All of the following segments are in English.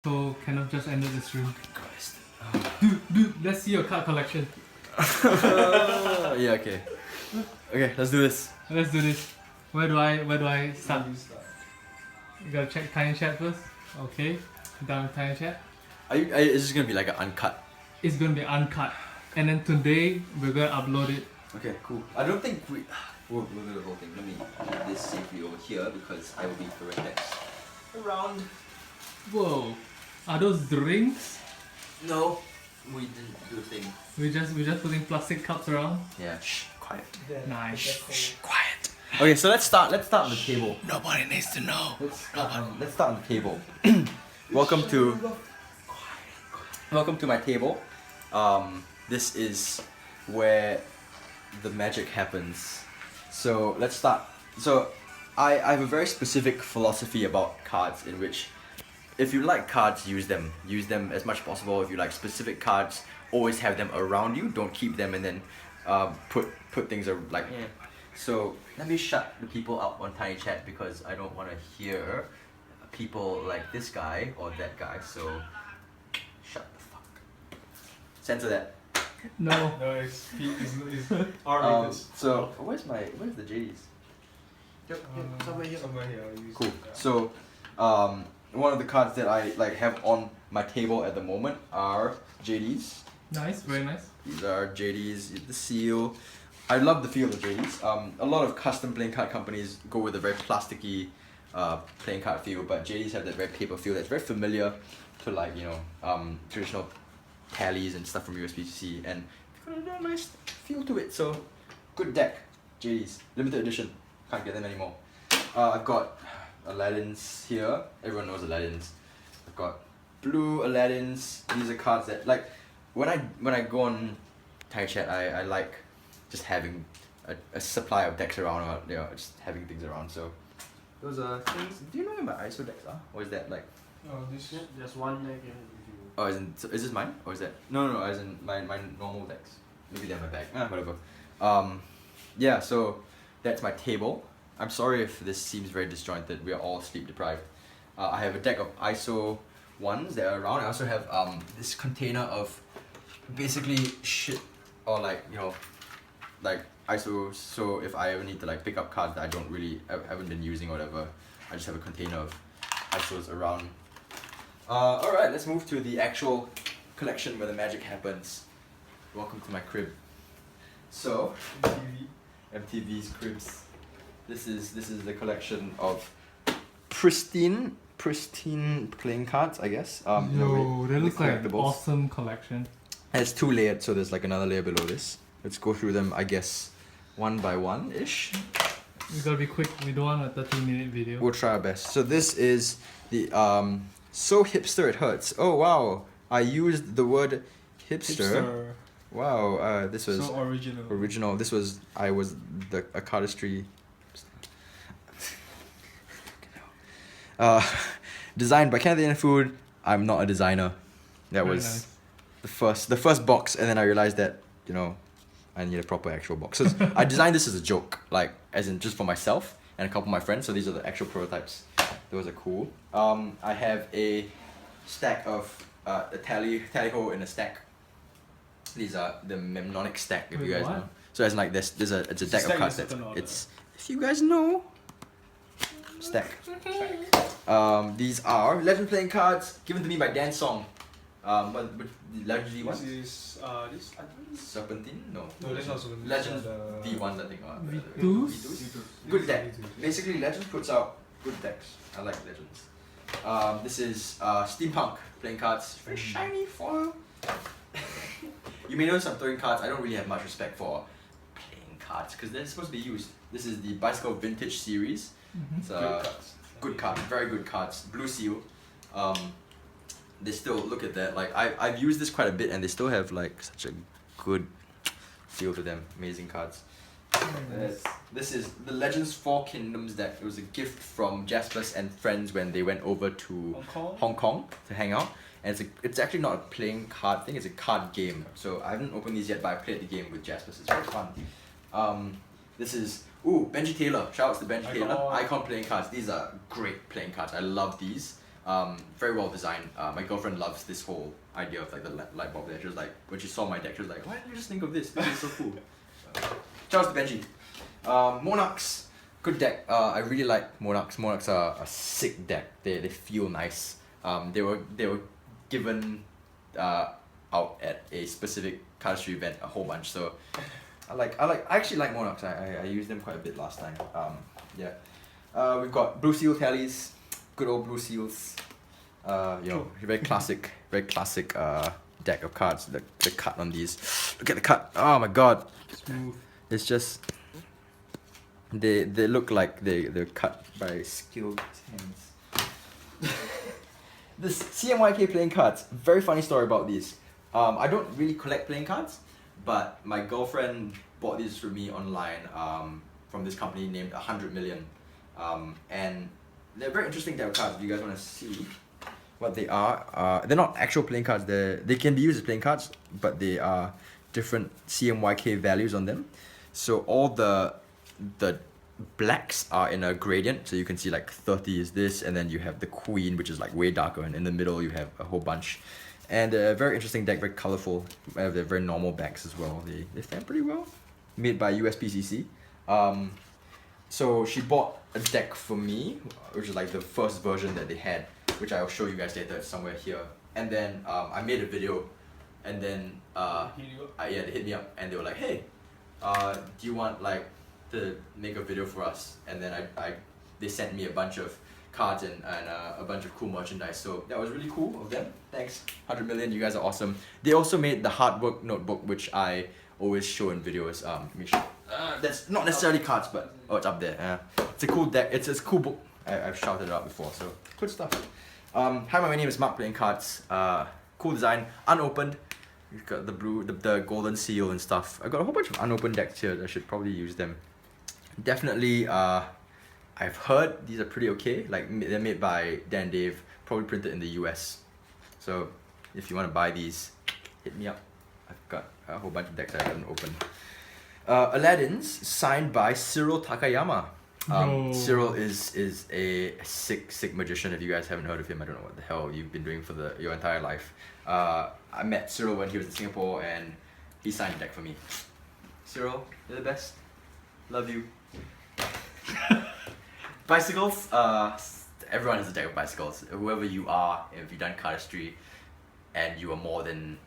So Kenneth just ended this room. Dude, let's see your card collection. Yeah, okay. Okay, let's do this. Let's do this. Where do I start? You gotta check Tiny Chat first. Okay, done with Tiny Chat. Is this gonna be like an uncut? It's gonna be uncut, and then today we're gonna upload it. Okay, cool. I don't think we'll do the whole thing. Let me keep this safely over here because I will be throwing text around. Whoa, are those drinks? No, we didn't do a thing. We just putting plastic cups around. Yeah, shh, quiet. Nice. Shh, quiet. Okay, so let's start on the table. Nobody needs to know. Let's start on the table. Welcome to my table. This is where the magic happens. So let's start. So I have a very specific philosophy about cards in which if you like cards, use them as much as possible. If you like specific cards, always have them around you. Don't keep them and then put things like So let me shut the people up on Tiny Chat because I don't want to hear people like this guy or that guy. So shut the fuck. Censor that. No. No, it's R-rated. So where's the JDs? Somewhere here. I'll use Cool. it, yeah. So one of the cards that I have on my table at the moment are JDs. Nice, very nice. These are JDs, the seal. I love the feel of the JDs. A lot of custom playing card companies go with a very plasticky playing card feel, but JDs have that very paper feel that's very familiar to traditional tallies and stuff from USBC, and it's got a nice feel to it. So good deck, JDs, limited edition. Can't get them anymore. I've got Aladdins here. Everyone knows Aladdins. I've got blue Aladdins. These are cards that when I go on Tiny Chat, I like just having a supply of decks around, or just having things around. So those are things. Do you know where my ISO decks are? Or is that like? Oh, this. There's one there again. Oh, is this mine? Or is that no? As in my normal decks. Maybe they're in my bag. Whatever. Yeah. So that's my table. I'm sorry if this seems very disjointed. We are all sleep deprived. I have a deck of ISO ones that are around. I also have this container of basically shit or ISO. So if I ever need to pick up cards that I haven't been using or whatever, I just have a container of ISOs around. Alright, let's move to the actual collection where the magic happens. Welcome to my crib. So MTV's cribs. This is the collection of pristine playing cards, I guess. Yo, that looks like an collectibles. awesome collection. And it's 2 layered, so there's another layer below this. Let's go through them, I guess, one by one ish. We gotta be quick. We don't want a 30-minute video. We'll try our best. So this is the So Hipster It Hurts. Oh wow, I used the word hipster. Wow, this was So original. This was a Cardistry. Designed by Kenneth Foo. I'm not a designer. That Very was nice. the first box, and then I realized that I need a proper actual box. So I designed this as a joke, as in just for myself and a couple of my friends. So these are the actual prototypes. Those are cool. I have a stack of a tally ho in a stack. These are the mnemonic stack, if Wait, you guys what? know. So it's like it's a deck of stack cards in a that certain order. it's, if you guys know, stack. These are legend playing cards given to me by Dan Song. But the legendary ones. This is this. I think. Serpentine? No. No, that's not Serpentine. Legend The- V1s, I think. V2s? V2s? Good deck. Basically, Legend puts out good decks. I like Legends. This is Steampunk playing cards. Very shiny foil. You may notice I'm throwing cards. I don't really have much respect for playing cards because they're supposed to be used. This is the Bicycle Vintage series. It's good cards, very good cards. Blue seal. They still look at that. I've used this quite a bit, and they still have such a good feel to them. Amazing cards. This is the Legends 4 Kingdoms deck. It was a gift from Jaspers and friends when they went over to Hong Kong to hang out. And it's actually not a playing card thing, it's a card game. So I haven't opened these yet, but I played the game with Jaspers. It's very fun. This is Benji Taylor. Shout outs to Benji Taylor. Icon playing cards. These are great playing cards. I love these. Very well designed. My girlfriend loves this whole idea of like the light bulb there. She was like, when she saw my deck, she was like, why didn't you just think of this? This is so cool. Shout out to Benji. Monarchs, good deck. I really like Monarchs. Monarchs are a sick deck. They feel nice. They were given out at a specific Cardistry event a whole bunch. So I actually like Monarchs. I used them quite a bit last time. Yeah. We've got Blue Seal tallies. Good old Blue Seals. Very classic deck of cards. The cut on these. Look at the cut. Oh my god. Smooth. It's just they look like they're cut by skilled hands. This CMYK playing cards. Very funny story about these. I don't really collect playing cards, but my girlfriend bought these for me online from this company named 100 Million. And they're very interesting deck of cards. If you guys want to see what they are, they're not actual playing cards. They can be used as playing cards, but they are different CMYK values on them. So all the blacks are in a gradient. So you can see like 30 is this, and then you have the queen, which is like way darker, and in the middle you have a whole bunch. And they're a very interesting deck, very colorful. They're very normal backs as well. They stand pretty well. Made by USPCC. So she bought a deck for me, which is like the first version that they had, which I'll show you guys later. It's somewhere here. And then I made a video, and then they hit me up and they were like, hey, do you want like to make a video for us? And then they sent me a bunch of cards and a bunch of cool merchandise. So that was really cool of them. Thanks, 100 Million. You guys are awesome. They also made the hard work notebook, which I always show in videos. Let me show. That's not necessarily cards, but it's up there. It's a cool deck. It's a cool book. I've shouted it out before, so good stuff. Hi, my name is Mark playing cards. Cool design, unopened. You've got the blue, the golden seal and stuff. I've got a whole bunch of unopened decks here. I should probably use them. Definitely, I've heard these are pretty okay. Like they're made by Dan and Dave, probably printed in the US. So if you want to buy these, hit me up. I've got a whole bunch of decks I haven't opened. Aladdin's signed by Cyril Takayama. Cyril is a sick magician. If you guys haven't heard of him, I don't know what the hell you've been doing for your entire life. I met Cyril when he was in Singapore, and he signed a deck for me. Cyril, you're the best. Love you. Bicycles. Everyone has a deck of bicycles. Whoever you are, if you've done Cardistry, and you are more than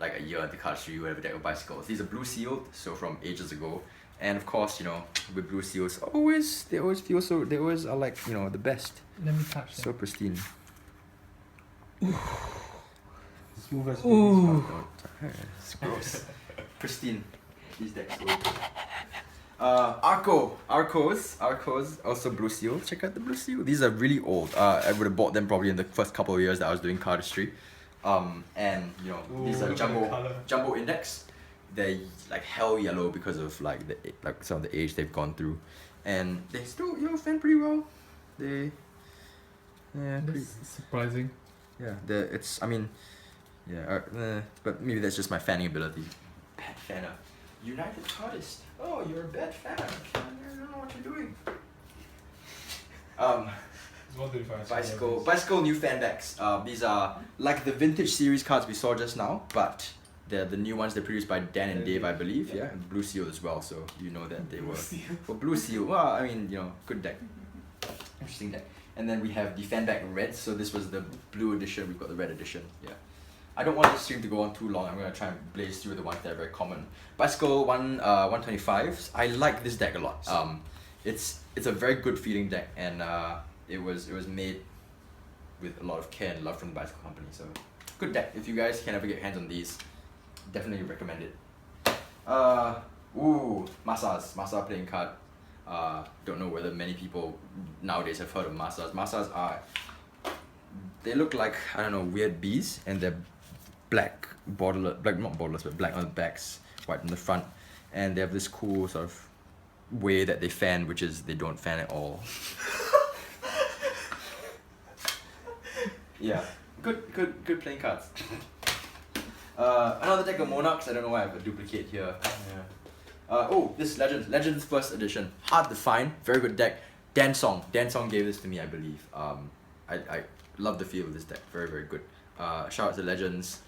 like a year into Cardistry, you have a deck of bicycles. These are blue sealed, so from ages ago. And of course, you know, with blue seals, they always are like, you know, the best. Let me touch So them. pristine. Smooth as Ooh. It's gross. Pristine. These decks. Arcos, also blue seal. Check out the blue seal. These are really old. I would have bought them probably in the first couple of years that I was doing Cardistry. And you know, these are jumbo index. They're like hell yellow because of like some of the age they've gone through, and they still, you know, fan pretty well. Pretty, That's surprising. yeah. But maybe that's just my fanning ability. Bad fanner. United Cardist. Oh, you're a bad fanner. I don't know what you're doing. It's 135. Bicycle new fan decks. These are like the vintage series cards we saw just now, but they're the new ones. They're produced by Dan and Dave, I believe. Yeah, and Blue Seal as well. So you know that they were for Blue Seal. Well, I mean, you know, good deck, interesting deck. And then we have the fan deck red. So this was the blue edition. We've got the red edition. Yeah. I don't want this stream to go on too long. I'm gonna try and blaze through the ones that are very common. Bicycle 125s. I like this deck a lot. It's a very good feeling deck, and it was made with a lot of care and love from the Bicycle company. So good deck. If you guys can ever get hands on these, definitely recommend it. Masa playing card. Don't know whether many people nowadays have heard of Masas. Masas they look like, I don't know, weird bees, and they're black borderless, like not borderless, but black on the backs, white on the front, and they have this cool sort of way that they fan, which is they don't fan at all. Yeah, good playing cards. Another deck of Monarchs. I don't know why I have a duplicate here. Yeah. This Legends first edition. Hard to find. Very good deck. Dan Song gave this to me, I believe. love the feel of this deck. Very, very good. Shout out to Legends.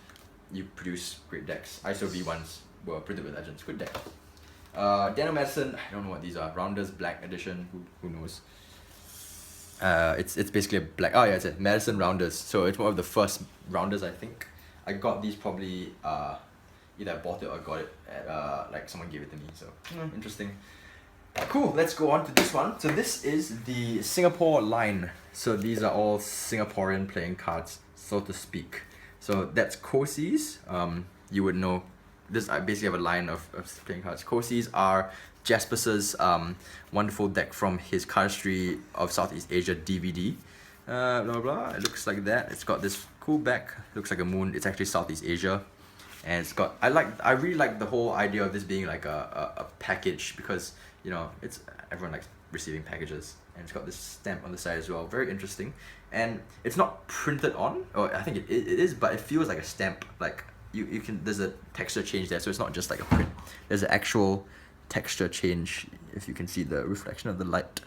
You produce great decks. ISO V1s were printed with Legends. Good deck. Dano Medicine, I don't know what these are. Rounders Black Edition, who knows? It's basically a black, oh yeah, it's a Medicine Rounders. So it's one of the first Rounders, I think. I got these probably, either I bought it or got it at, like someone gave it to me, so interesting. Cool, let's go on to this one. So this is the Singapore line. So these are all Singaporean playing cards, so to speak. So that's Kosi's. You would know this. I basically have a line of playing cards. Kosi's are Jasper's wonderful deck from his Cardistry of Southeast Asia DVD. Blah blah blah. It looks like that. It's got this cool back. Looks like a moon. It's actually Southeast Asia, and it's got. I really like the whole idea of this being like a package, because you know everyone likes receiving packages, and it's got this stamp on the side as well. Very interesting. And it's not printed on, or I think it is, but it feels like a stamp. Like you can, there's a texture change there, so it's not just like a print. There's an actual texture change, if you can see the reflection of the light.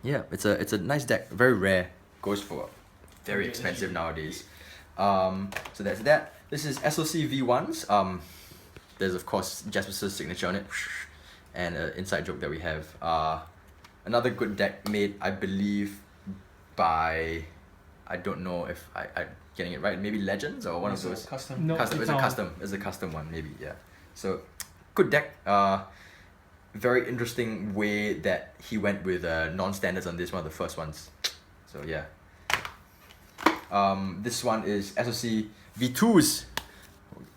Yeah, it's a nice deck, very rare, goes for very expensive nowadays. So that's that. This is SOC V1s. There's of course Jasper's signature on it, and an inside joke that we have. Another good deck made, I believe, by, I don't know if I'm getting it right, maybe Legends or one of those. Custom. No, Custom. It's a custom one, maybe, yeah. So good deck. Very interesting way that he went with non-standards on this, one of the first ones. So yeah. This one is SOC V2s.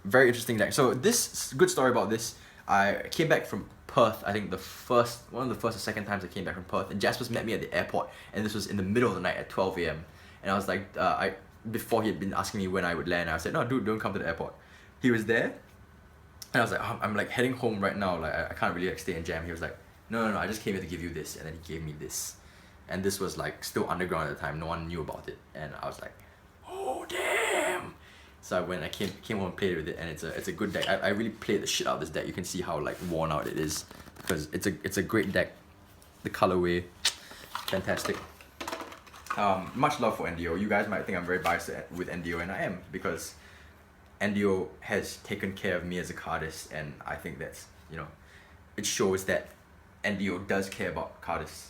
Very interesting deck. So this good story about this. I came back from Perth, I think one of the first or second times I came back from Perth, and Jasper's met me at the airport, and this was in the middle of the night at 12 AM. And I was like, before he had been asking me when I would land, I said, no dude, don't come to the airport. He was there, and I was like, oh, I'm like heading home right now, like I can't really like stay and jam. He was like, no, I just came here to give you this, and then he gave me this. And this was like still underground at the time, no one knew about it, and I was like, oh damn. So when I came home and played with it, and it's a good deck. I really played the shit out of this deck. You can see how like worn out it is, because it's a great deck. The colorway, fantastic. Much love for NDO. You guys might think I'm very biased with NDO, and I am, because NDO has taken care of me as a cardist, and I think that's, you know, it shows that NDO does care about cardists.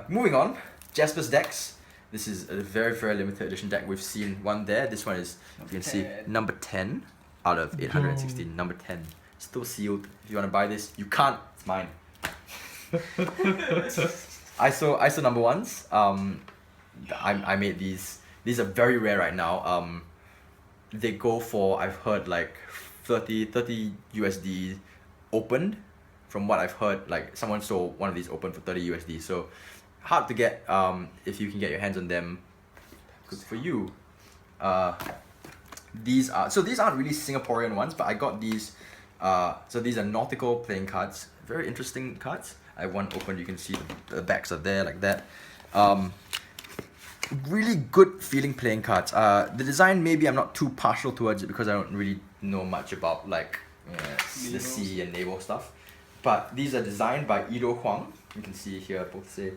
Moving on, Jasper's decks. This is a very, very limited edition deck. We've seen one there. This one is, you can see, number 10 out of 816. Number 10. Still sealed. If you want to buy this, you can't. It's mine. ISO number ones. I made these. These are very rare right now. They go for, I've heard, like 30 USD opened. From what I've heard, like someone sold one of these open for 30 USD. So hard to get. If you can get your hands on them, good for you. These aren't really Singaporean ones, but I got these. So these are nautical playing cards. Very interesting cards. I have one open. You can see the backs are there like that. Really good feeling playing cards. The design, maybe I'm not too partial towards it, because I don't really know much about like the sea and naval stuff. But these are designed by Ido Huang. You can see here both say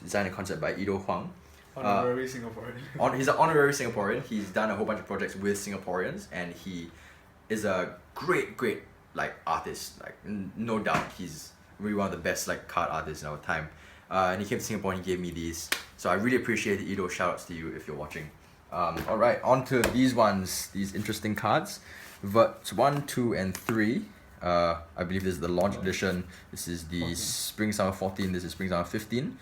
design and concept by Ido Huang. Honorary Singaporean. He's an honorary Singaporean. He's done a whole bunch of projects with Singaporeans, and he is a great like artist. Like no doubt, he's really one of the best like card artists in our time. And he came to Singapore and he gave me these. So I really appreciate it, Ido. Shoutouts to you if you're watching. Alright, on to these ones, these interesting cards. Verts 1, 2, and 3. I believe this is the launch edition. This is the 14. Spring Summer 14. This is Spring Summer 15.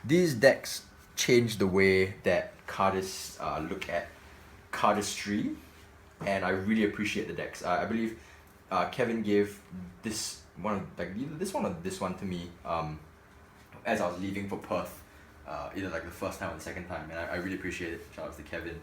These decks change the way that cardists look at cardistry, and I really appreciate the decks. I believe Kevin gave this one, like either this one or this one, to me as I was leaving for Perth, either like the first time or the second time, and I really appreciate it. Shout out to Kevin.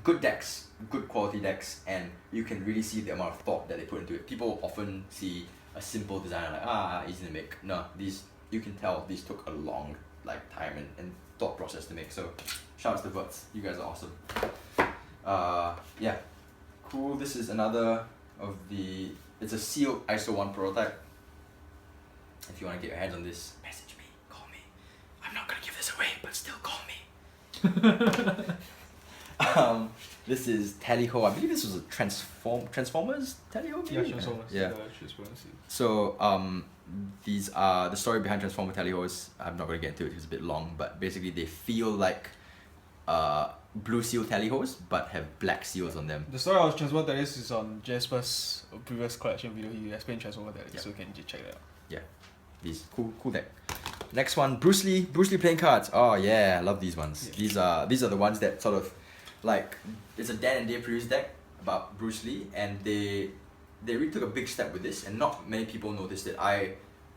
Good decks, good quality decks, and you can really see the amount of thought that they put into it. People often see a simple design like, easy to make. No, these, you can tell these took a long like time and thought process to make. So shout out to the Verts, you guys are awesome. Yeah, cool. This is another of the, it's a sealed ISO 1 prototype. If you want to get your hands on this, message me, call me. I'm not gonna give this still call me. This is Tally-Ho. I believe this was a Transformers Tally-Ho? Yeah, Transformers. Yeah. So these are the story behind Transformer Tally-Hos. I'm not going to get into it because it's a bit long, but basically they feel like blue seal Tally-Hos but have black seals on them. The story of Transformer Tally-Hos is on Jasper's previous collection video. He explained Transformer Tally-Hos, so you can just check that out. Yeah, these cool deck. Next one, Bruce Lee playing cards. Oh yeah, I love these ones. Yeah. These are the ones that sort of like, it's a Dan and Dave produced deck about Bruce Lee, and they really took a big step with this, and not many people noticed it. I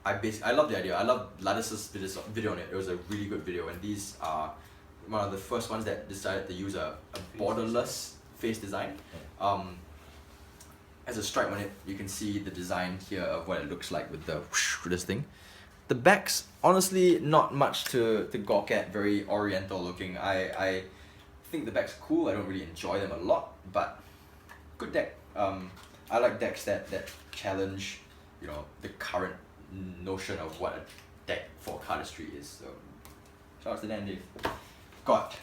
love the idea. I love Lattice's video on it. It was a really good video, and these are one of the first ones that decided to use a borderless face design. As a stripe on it, you can see the design here of what it looks like with the whoosh, this thing. The backs, honestly, not much to gawk at. Very oriental looking. I think the backs are cool. I don't really enjoy them a lot, but good deck. I like decks that challenge, the current notion of what a deck for Cardistry is. So shout out to Dan Dave. Got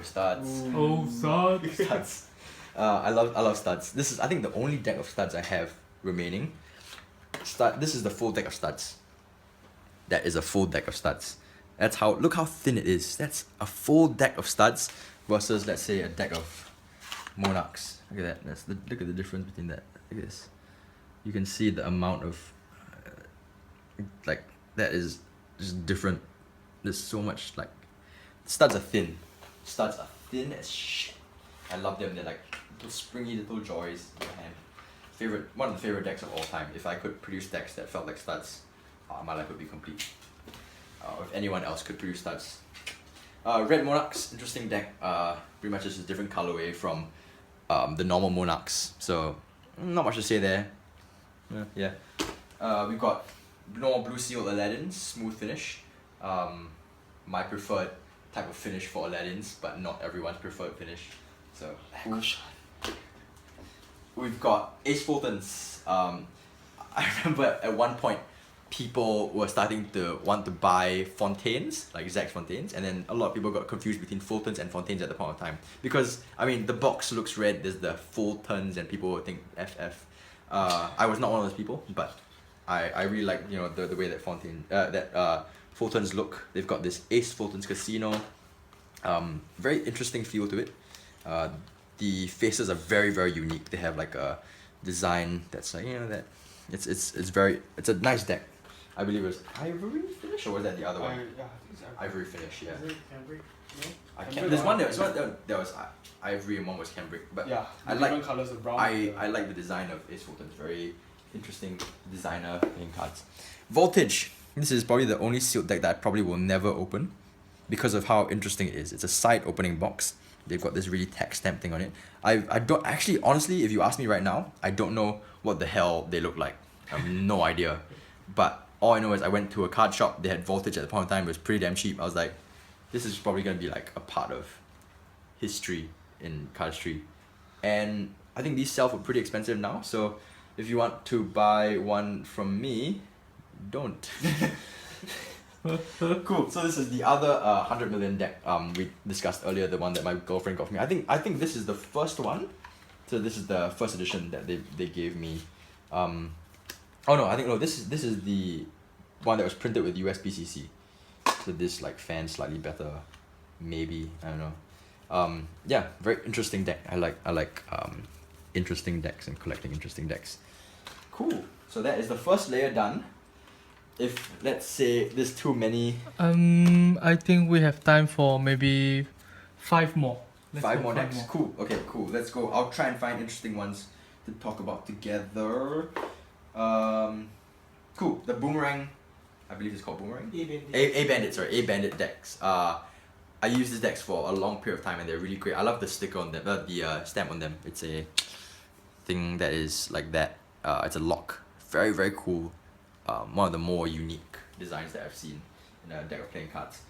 studs. Oh, studs. Studs. I love studs. This is, I think, the only deck of studs I have remaining. This is the full deck of studs. That is a full deck of studs. Look how thin it is. That's a full deck of studs versus, let's say, a deck of Monarchs. Look at that. Look at the difference between that. Look at this. You can see the amount of that is just different. There's so much studs are thin. Studs are thin as shit. I love them. They're like little springy little joys in your hand. One of the favorite decks of all time. If I could produce decks that felt like studs, my life would be complete. If anyone else could produce studs. Red Monarchs, interesting deck. Pretty much just a different colorway from the normal Monarchs. So not much to say there. Yeah. We've got normal Blue Seal Aladdin, smooth finish. My preferred type of finish for Aladdins, but not everyone's preferred finish. So we've got Ace Fultons. I remember at one point people were starting to want to buy Fontaines, like Zach's Fontaines, and then a lot of people got confused between Fultons and Fontaines at the point of time. Because, the box looks red, there's the Fultons, and people would think FF. I was not one of those people, but I really like, the way that Fultons look. They've got this Ace Fultons Casino. Very interesting feel to it. The faces are very, very unique. They have like a design that's it's a nice deck. I believe it was Ivory finish, or was that the other one? Yeah, I think it's Ivory finish, yeah. Is it cambric? No? I can't. There's one that was Ivory and one was cambric. But yeah, I like different colors of brown. I like the design of Ace Fulton's. Very interesting designer playing cards. Voltage. This is probably the only sealed deck that I probably will never open because of how interesting it is. It's a side opening box. They've got this really tax stamp thing on it. I don't actually, honestly, if you ask me right now, I don't know what the hell they look like. I have no idea. But all I know is I went to a card shop. They had Voltage at the point in time. It was pretty damn cheap. I was like, this is probably going to be like a part of history in Cardistry. And I think these sell for pretty expensive now. So if you want to buy one from me, don't. Cool. So this is the other 100 million deck we discussed earlier, the one that my girlfriend got for me. I think this is the first one. So this is the first edition that they gave me. This is the one that was printed with USBCC. So this fan slightly better, maybe, I don't know. Yeah, very interesting deck. I like interesting decks and collecting interesting decks. Cool. So that is the first layer done. If, let's say, there's too many... I think we have time for maybe 5 more. Five more decks? Cool. Okay, cool. Let's go. I'll try and find interesting ones to talk about together. Cool. The Boomerang, I believe it's called Boomerang? A-Bandit decks. I use these decks for a long period of time and they're really great. I love the sticker on them, the stamp on them. It's a thing that is like that. It's a lock. Very, very cool. One of the more unique designs that I've seen in a deck of playing cards.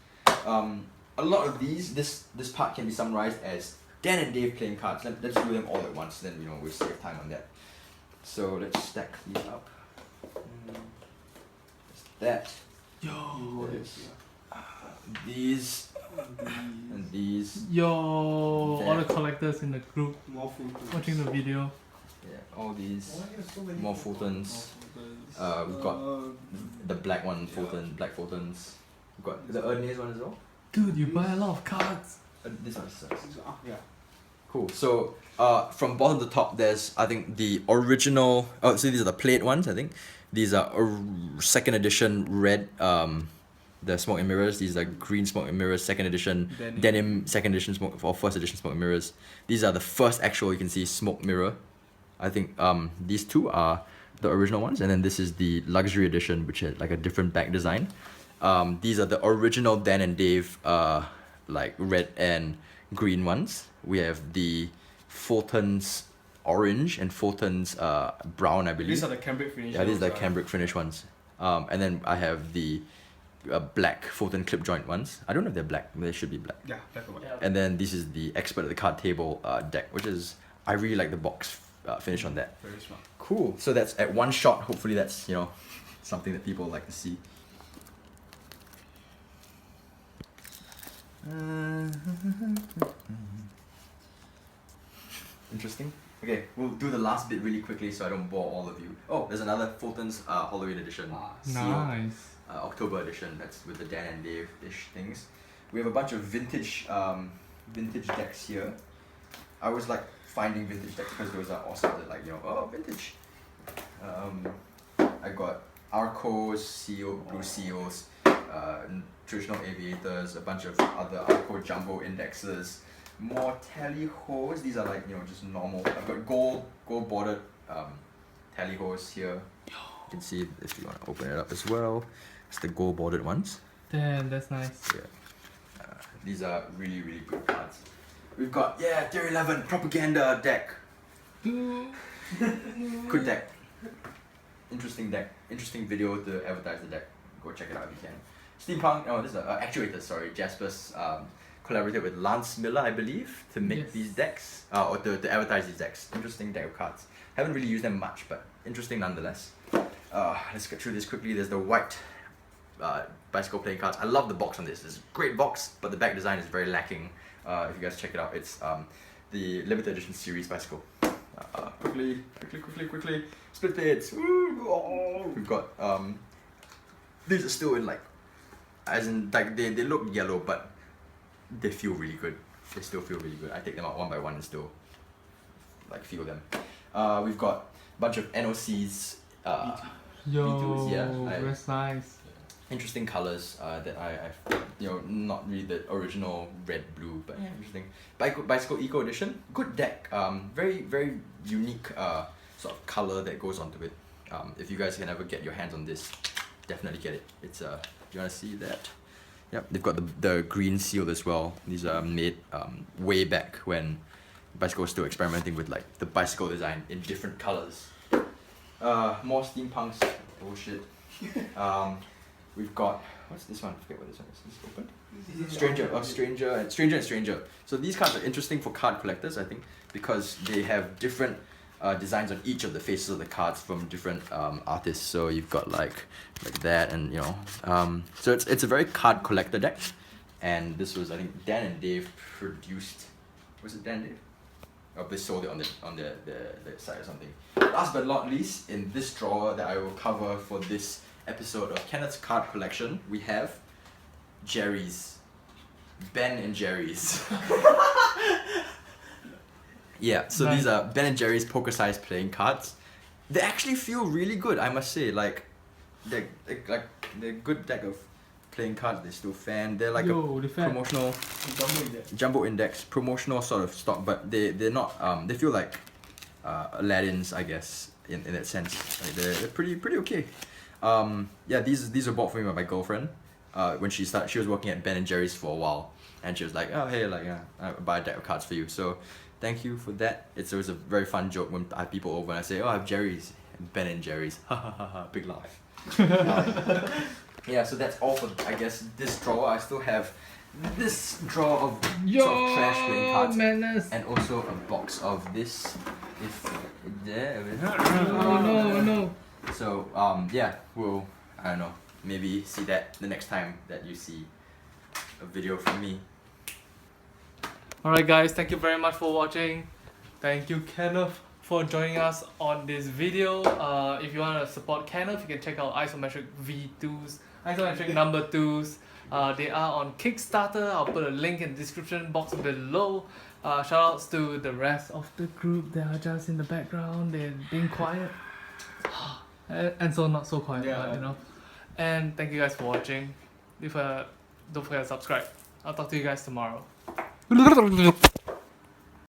A lot of these, this part can be summarized as Dan and Dave playing cards. Let's do them all at once, then we'll save time on that. So let's stack these up. That. Yo, these. And these. Yo, all the collectors in the group More Fultons. watching the video. Yeah, all these. Why are so many More Fultons. We've got the black one, Fulton, black Fultons. We've got the Ernest one as well. Dude, you buy a lot of cards. This one sucks. Yeah. Cool. So, from bottom to top, there's I think the original. Oh, so these are the plate ones. I think these are second edition red. The smoke and mirrors. These are green smoke and mirrors. Second edition denim. Second edition smoke or first edition smoke and mirrors. These are the first actual you can see smoke mirror. I think these two are the original ones, and then this is the luxury edition, which is like a different back design. These are the original Dan and Dave like red and green ones. We have the Fulton's orange and Fulton's brown, I believe. These are the cambric finish. Yeah, these are the cambric finish ones. And then I have the black Fulton clip joint ones. I don't know if they're black. They should be black. Yeah, black and white. Yeah. And then this is the expert at the card table deck, which is I really like the box finish on that. Very smart. Cool. So that's at one shot. Hopefully that's something that people like to see. Interesting. Okay, we'll do the last bit really quickly so I don't bore all of you. Oh, there's another Fulton's Halloween edition. Sealed, Nice. October edition. That's with the Dan and Dave-ish things. We have a bunch of vintage decks here. I always like finding vintage decks because those are awesome. They're like, oh, vintage. I got Arcos, seal, blue seals, traditional aviators, a bunch of other Arco jumbo indexes, more tally hos. These are like, just normal. I've got gold bordered tally hos here. You can see if you want to open it up as well. It's the gold bordered ones. Damn, that's nice. Yeah. These are really, really good cards. We've got, Tier 11 propaganda deck. Good deck. Interesting deck. Interesting video to advertise the deck. Go check it out if you can. Steampunk, this is actuators, sorry. Jasper's collaborated with Lance Miller, I believe, to make these decks, or to advertise these decks. Interesting deck of cards. Haven't really used them much, but interesting nonetheless. Let's get through this quickly. There's the white bicycle playing cards. I love the box on this. It's a great box, but the back design is very lacking. If you guys check it out, it's the limited edition series bicycle. Quickly. Split plates. We've got these are still in they look yellow, but they feel really good. They still feel really good. I take them out one by one and still feel them. We've got a bunch of NOCs. Yo, that's nice. Interesting colors that I've not really the original red blue, but interesting. Bicycle Eco Edition, good deck. Very very unique sort of color that goes onto it. If you guys can ever get your hands on this, definitely get it. It's you wanna see that? Yep, they've got the green seal as well. These are made way back when Bicycle was still experimenting with the bicycle design in different colors. More steampunks. Bullshit. We've got, what's this one? I forget what this one is. Is this open? Stranger. So these cards are interesting for card collectors, I think, because they have different designs on each of the faces of the cards from different artists. So you've got like that, and so it's a very card collector deck. And this was, I think, Dan and Dave produced. Was it Dan and Dave? Oh, they sold it on the site or something. Last but not least, in this drawer that I will cover for this episode of Kenneth's card collection, we have Jerry's. Ben and Jerry's. Yeah, so these are Ben and Jerry's poker-sized playing cards. They actually feel really good, I must say. They're good deck of playing cards. They still fan. They're like a promotional jumbo index, promotional sort of stock, but they're not. They feel like Aladdin's, I guess, in that sense. They're pretty okay. These were bought for me by my girlfriend. When she was working at Ben and Jerry's for a while, and she was like, "Oh hey, I buy a deck of cards for you." So thank you for that. It's always a very fun joke when I have people over and I say, "Oh, I have Jerry's, Ben and Jerry's." Ha ha ha ha! Big laugh. So that's all for, I guess, this drawer. I still have this drawer of sort of trash playing cards, madness. and also a box of this. No. So we'll, I don't know, maybe see that the next time that you see a video from me. Alright guys, thank you very much for watching. Thank you Kenneth for joining us on this video. If you want to support Kenneth, you can check out isometric V2s, isometric number 2s. They are on Kickstarter. I'll put a link in the description box below. Shoutouts to the rest of the group. They are just in the background. They're being quiet. And so not so quiet, Yeah. but, you know. And thank you guys for watching. Don't forget to subscribe. I'll talk to you guys tomorrow.